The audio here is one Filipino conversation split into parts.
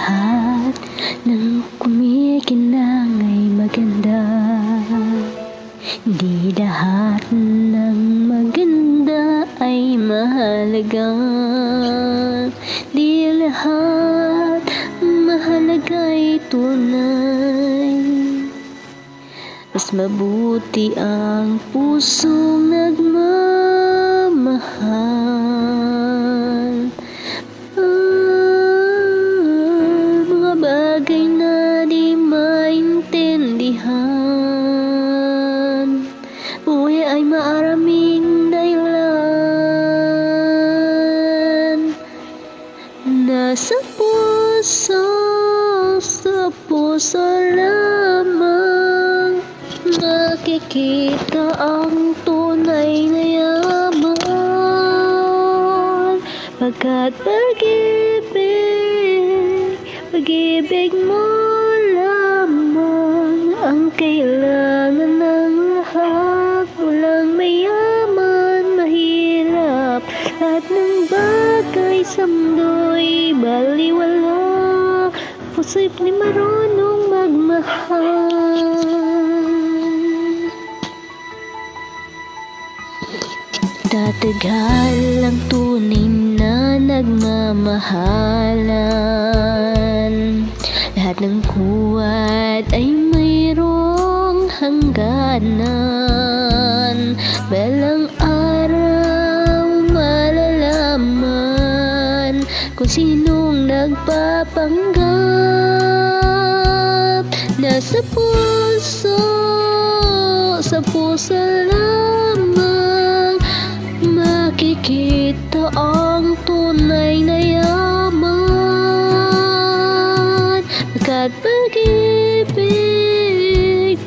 lahat ng kumikinang ay maganda. Di lahat ng maganda ay mahalaga. Di lahat mahalaga ay tunay. Mas mabuti ang pusong nagmamahal. Mga bagay na di maintindihan. Buhay ay maaraming dahilan. Nasa puso, sa puso lamang makikita ang tunay na yaman. Pagkat pag-ibig mo lamang ang kailangan ng lahat. Walang mayaman, mahirap, lahat ng bagay sa mundo'y baliwala. Puso'y di marunong magmahal. Tatagal ang tunay na nagmamahalan. Lahat ng kuwat ay mayroong hangganan. Balang araw malalaman kung sinong nagpapanggap. Nasa puso, sa puso lamang makikita ang tunay na yaman. Pagkat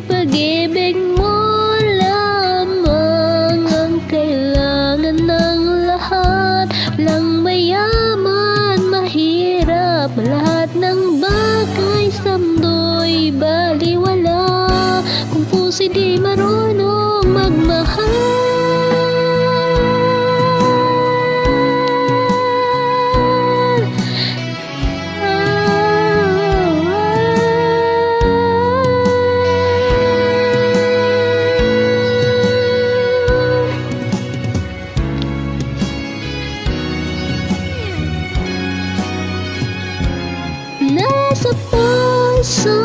pag-ibig mo lamang ang kailangan ng lahat. Walang mayaman, mahirap, lahat ng bagay sa mundo'y baliwala kung puso'y di marunong magmahal. Nasa puso,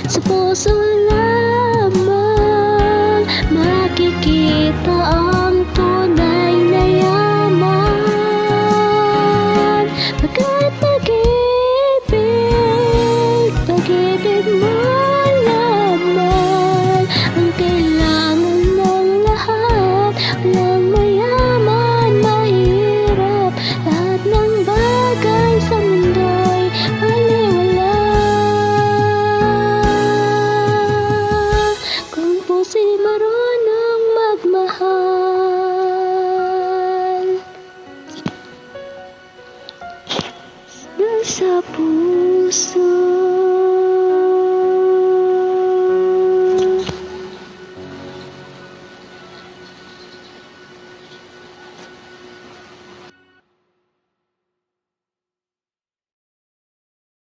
sa puso lamang makikita ang tunay na yaman. Pagkat pag-ibig mo lamang ang kailangan ng lahat. Walang mayaman, mahirap, lahat ng bagay sa mundo'y baliwala kung puso'y marunong magmahal. Nasa puso.